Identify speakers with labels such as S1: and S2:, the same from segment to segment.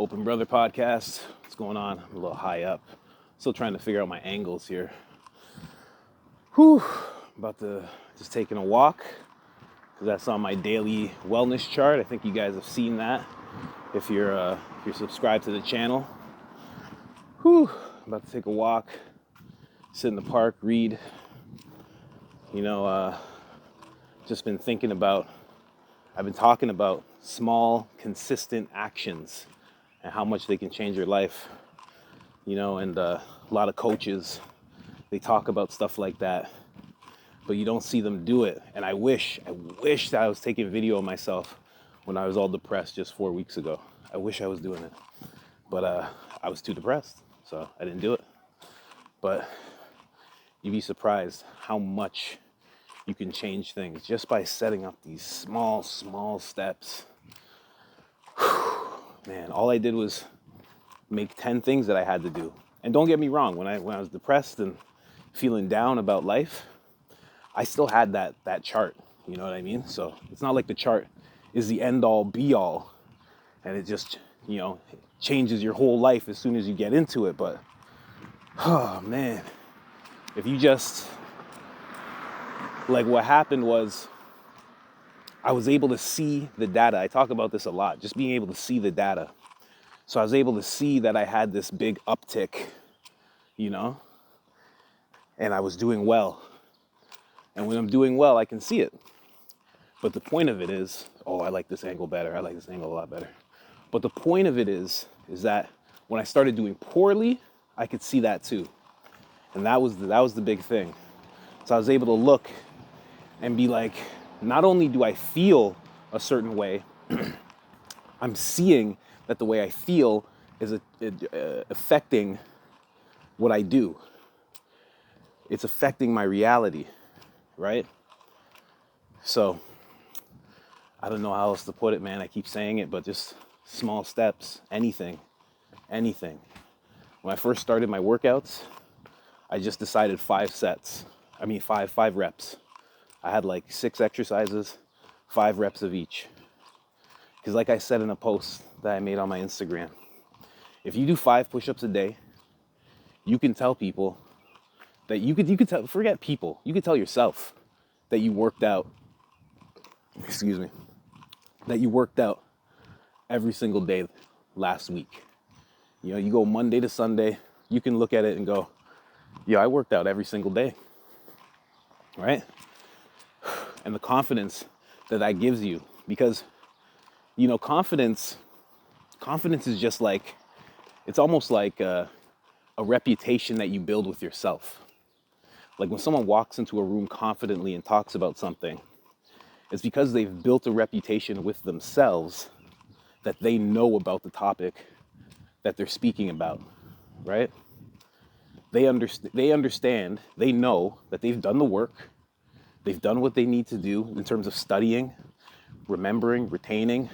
S1: Open Brother Podcast. What's going on? I'm a little high up. Still trying to figure out my angles here. Whew. About to just taking a walk. That's on my daily wellness chart. I think you guys have seen that if you're subscribed to the channel. Whew. About to take a walk, sit in the park, read. Just been thinking about, I've been talking about small, consistent actions and how much they can change your life. And a lot of coaches, they talk about stuff like that, but you don't see them do it. And I wish that I was taking video of myself when I was all depressed just 4 weeks ago. I wish I was doing it, but I was too depressed, so I didn't do it. But you'd be surprised how much you can change things just by setting up these small steps. Man, all I did was make 10 things that I had to do. And don't get me wrong, when I was depressed and feeling down about life, I still had that chart, you know what I mean? So it's not like the chart is the end all be all and it just, changes your whole life as soon as you get into it. But, oh man, if you just, what happened was I was able to see the data. I talk about this a lot, just being able to see the data. So I was able to see that I had this big uptick, and I was doing well. And when I'm doing well, I can see it. But the point of it is, I like this angle better. I like this angle a lot better. But the point of it is that when I started doing poorly, I could see that too. And that was the big thing. So I was able to look and be like, not only do I feel a certain way, I'm seeing that the way I feel is affecting what I do. It's affecting my reality, right? So, I don't know how else to put it, man. I keep saying it, but just small steps, anything. When I first started my workouts, I just decided 5 reps. I had 6 exercises, 5 reps of each. Because like I said in a post that I made on my Instagram, if you do 5 push-ups a day, you can tell people that you could tell, forget people, you could tell yourself that you worked out, that you worked out every single day last week. You go Monday to Sunday, you can look at it and go, I worked out every single day, right? And the confidence that gives you, because, confidence is just it's almost like a reputation that you build with yourself. Like when someone walks into a room confidently and talks about something, it's because they've built a reputation with themselves that they know about the topic that they're speaking about, right? They understand, they know that they've done the work, they've done what they need to do in terms of studying, remembering, retaining,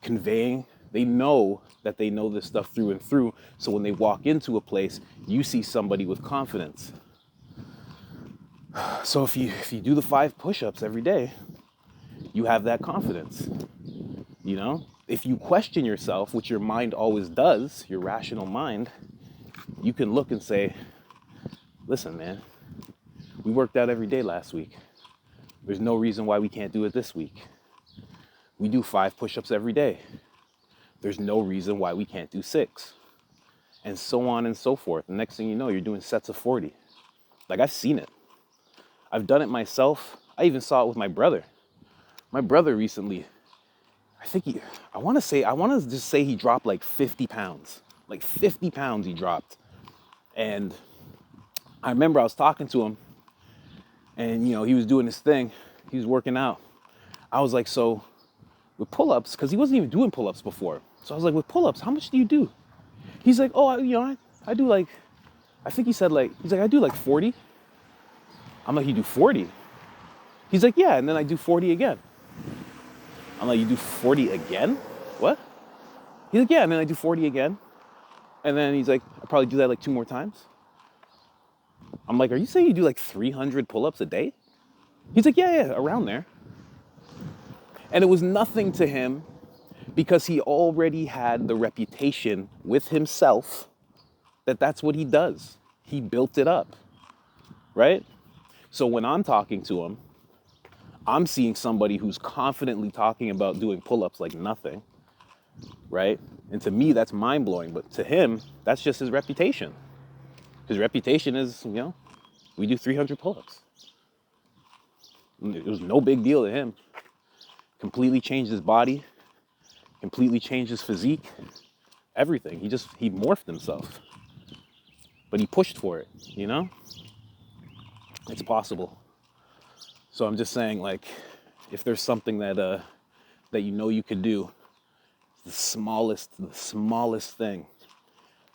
S1: conveying. They know that they know this stuff through and through, so when they walk into a place, you see somebody with confidence. So if you do the 5 push-ups every day, you have that confidence, If you question yourself, which your mind always does, your rational mind, you can look and say, listen, man, we worked out every day last week. There's no reason why we can't do it this week. We do 5 push-ups every day. There's no reason why we can't do 6. And so on and so forth. The next thing you know, you're doing sets of 40. I've seen it. I've done it myself. I even saw it with my brother. My brother recently, I want to just say he dropped 50 pounds. 50 pounds he dropped. And I remember I was talking to him and, he was doing this thing. He was working out. I was like, so with pull-ups, because he wasn't even doing pull-ups before. So I was like, with pull-ups, how much do you do? He's like, I do I think he said I do 40. I'm like, you do 40? He's like, yeah, and then I do 40 again. I'm like, you do 40 again? What? He's like, yeah, and then I do 40 again. And then he's like, I'll probably do that 2 more times. I'm like, are you saying you do 300 pull-ups a day? He's like, yeah, around there. And it was nothing to him because he already had the reputation with himself that that's what he does. He built it up, right? So when I'm talking to him, I'm seeing somebody who's confidently talking about doing pull-ups like nothing, right? And to me, that's mind-blowing. But to him, that's just his reputation. His reputation is, we do 300 pull-ups. It was no big deal to him. Completely changed his body, completely changed his physique, everything. He morphed himself. But he pushed for it, It's possible. So I'm just saying, like, if there's something that you could do, the smallest thing,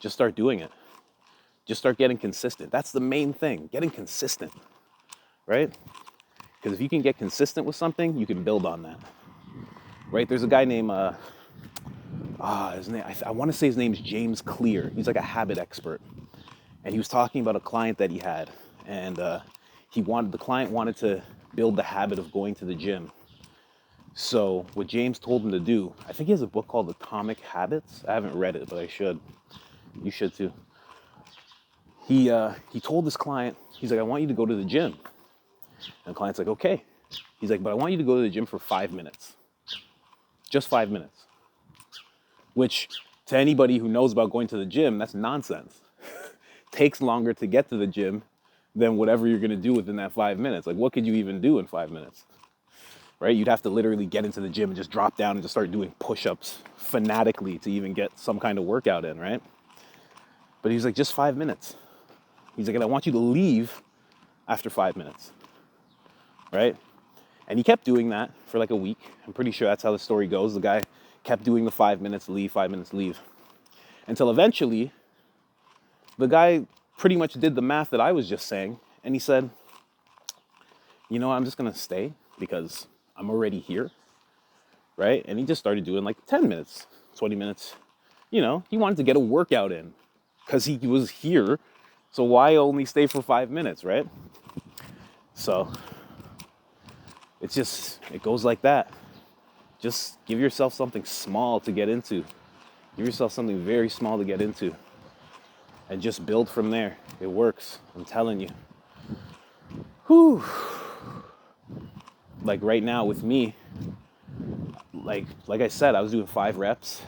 S1: just start doing it. Just start getting consistent. That's the main thing, getting consistent, right? Because if you can get consistent with something, you can build on that, right? There's a guy named, his name, I want to say his name's James Clear. He's like a habit expert. And he was talking about a client that he had. And the client wanted to build the habit of going to the gym. So what James told him to do, I think he has a book called Atomic Habits. I haven't read it, but I should. You should too. He told this client, he's like, I want you to go to the gym. And the client's like, okay. He's like, but I want you to go to the gym for 5 minutes. Just 5 minutes. Which, to anybody who knows about going to the gym, that's nonsense. Takes longer to get to the gym than whatever you're going to do within that 5 minutes. Like, what could you even do in 5 minutes? Right? You'd have to literally get into the gym and just drop down and just start doing push-ups fanatically to even get some kind of workout in, right? But he's like, just 5 minutes. He's like, and I want you to leave after 5 minutes, right? And he kept doing that for like a week. I'm pretty sure that's how the story goes. The guy kept doing the 5 minutes, leave, 5 minutes, leave. Until eventually, the guy pretty much did the math that I was just saying. And he said, I'm just going to stay because I'm already here, right? And he just started doing like 10 minutes, 20 minutes. He wanted to get a workout in because he was here. So why only stay for 5 minutes, right? So it goes like that. Just give yourself something small to get into. Give yourself something very small to get into. And just build from there. It works. I'm telling you. Whew. Like right now with me, like I said, I was doing 5 reps.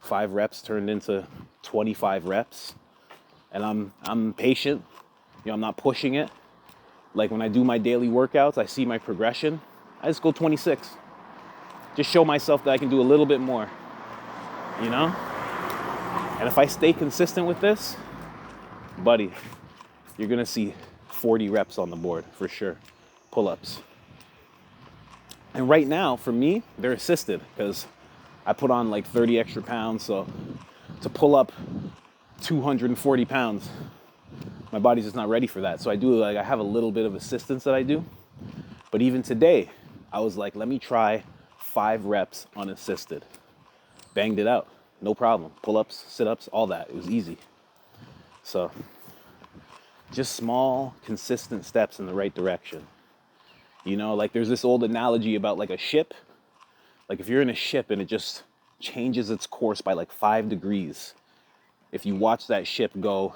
S1: 5 reps turned into 25 reps. And I'm patient. I'm not pushing it. Like when I do my daily workouts, I see my progression. I just go 26. Just show myself that I can do a little bit more. And if I stay consistent with this, buddy, you're going to see 40 reps on the board for sure. Pull-ups. And right now, for me, they're assisted because I put on like 30 extra pounds. So to pull up 240 pounds, my body's just not ready for that. So I have a little bit of assistance that I do. But even today, I was like, let me try 5 reps unassisted. Banged it out. No problem. Pull-ups, sit-ups, all that. It was easy. So just small, consistent steps in the right direction. Like there's this old analogy about like a ship. Like if you're in a ship and it just changes its course by like 5 degrees. If you watch that ship go,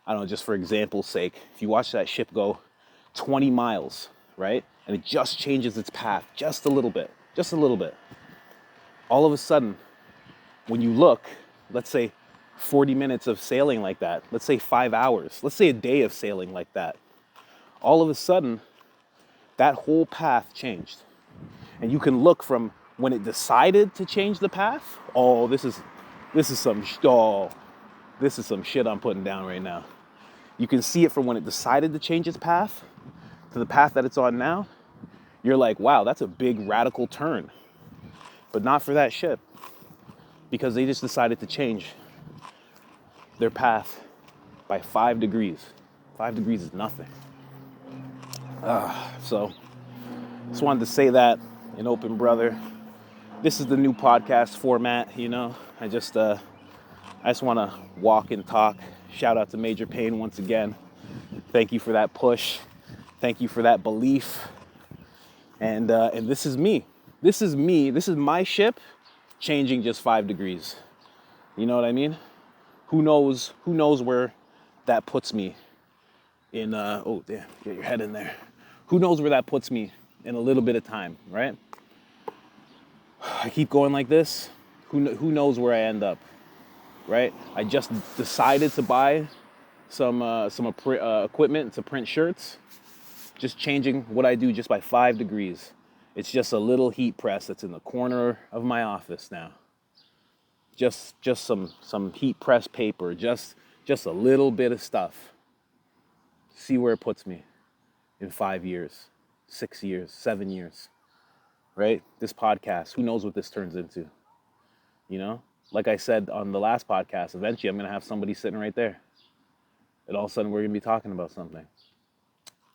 S1: I don't know, just for example's sake, if you watch that ship go 20 miles, right? And it just changes its path just a little bit. All of a sudden, when you look, let's say 40 minutes of sailing like that, let's say 5 hours, let's say a day of sailing like that, all of a sudden, that whole path changed. And you can look from when it decided to change the path. Oh, this is some shit I'm putting down right now. You can see it from when it decided to change its path to the path that it's on now. You're like, wow, that's a big radical turn. But not for that ship, because they just decided to change their path by 5 degrees. 5 degrees is nothing. So just wanted to say that in open, brother. This is the new podcast format, I just want to walk and talk. Shout out to Major Pain once again. Thank you for that push. Thank you for that belief. And this is me. This is me. This is my ship. changing just 5 degrees. You know what I mean? Who knows where that puts me in, oh, damn, get your head in there. Who knows where that puts me in a little bit of time, right? I keep going like this. Who knows where I end up, right? I just decided to buy some equipment to print shirts. Just changing what I do just by 5 degrees. It's just a little heat press that's in the corner of my office now. Just some heat press paper, just a little bit of stuff. See where it puts me in 5 years, 6 years, 7 years, right? This podcast, who knows what this turns into, you know? Like I said on the last podcast, eventually I'm going to have somebody sitting right there. And all of a sudden we're going to be talking about something.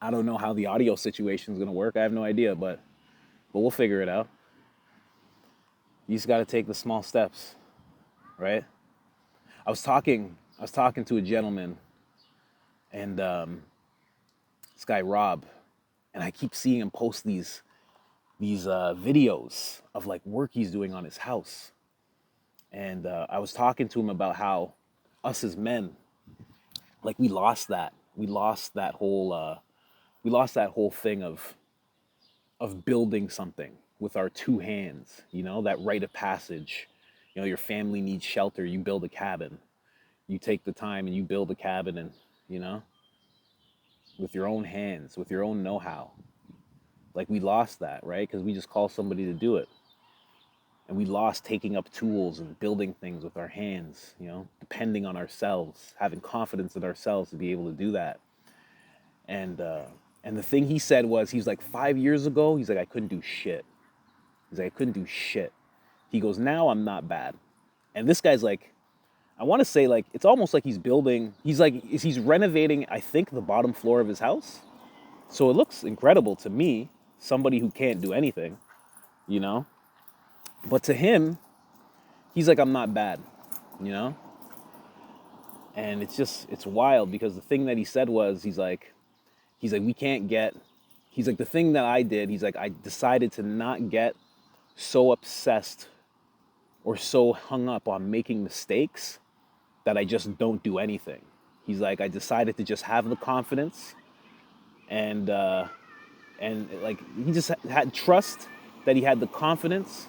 S1: I don't know how the audio situation is going to work. I have no idea, but we'll figure it out. You just got to take the small steps, right? I was talking to a gentleman, and this guy Rob, and I keep seeing him post these videos of like work he's doing on his house. And I was talking to him about how us as men, like we lost that whole thing of building something with our two hands, you know, that rite of passage. You know, your family needs shelter, you build a cabin. You take the time and you build a cabin, and, you know, with your own hands, with your own know-how. Like we lost that, right? Because we just call somebody to do it. And we lost taking up tools and building things with our hands, you know, depending on ourselves, having confidence in ourselves to be able to do that. And the thing he said was, he's like, 5 years ago, he's like, I couldn't do shit. He's like, I couldn't do shit. He goes, now I'm not bad. And this guy's like, I want to say, like, it's almost like he's renovating, I think, the bottom floor of his house. So it looks incredible to me, somebody who can't do anything, you know? But to him, he's like, I'm not bad, you know? And it's wild, because the thing that he said was, he's like, we can't get, he's like, the thing that I did, he's like, I decided to not get so obsessed or so hung up on making mistakes that I just don't do anything. He's like, I decided to just have the confidence and like, he just had trust that he had the confidence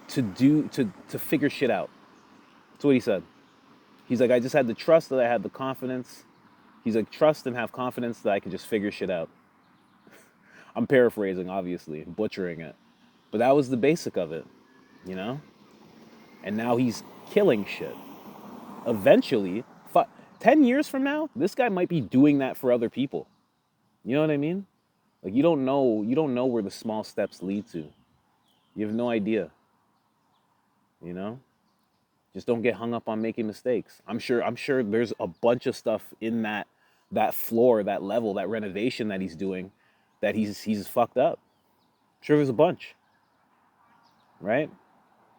S1: to figure shit out. That's what he said. He's like, I just had the trust that I had the confidence. He's like, trust and have confidence that I could just figure shit out. I'm paraphrasing, obviously, butchering it. But that was the basic of it, you know? And now he's killing shit. Eventually, 10 years from now, this guy might be doing that for other people. You know what I mean? Like, you don't know where the small steps lead to. You have no idea. You know? Just don't get hung up on making mistakes. I'm sure there's a bunch of stuff in that floor, that level, that renovation that he's doing, that he's fucked up. I'm sure there's a bunch. Right?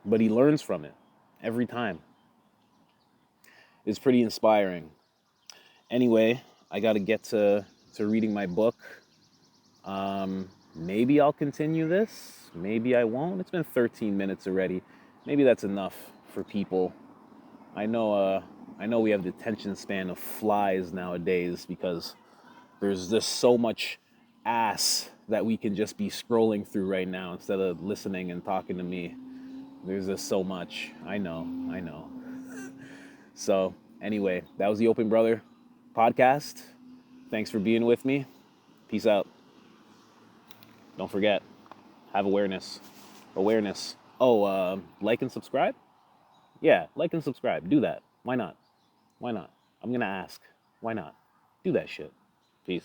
S1: But he learns from it every time. It's pretty inspiring. Anyway, I got to get to reading my book. Maybe I'll continue this. Maybe I won't. It's been 13 minutes already. Maybe that's enough for people. I know we have the attention span of flies nowadays, because there's just so much ass that we can just be scrolling through right now instead of listening and talking to me. There's just so much. I know. So anyway, that was the Open Brother podcast. Thanks for being with me. Peace out. Don't forget, have awareness. Oh, like and subscribe? Yeah, like and subscribe. Do that. Why not? I'm going to ask. Why not? Do that shit. Peace.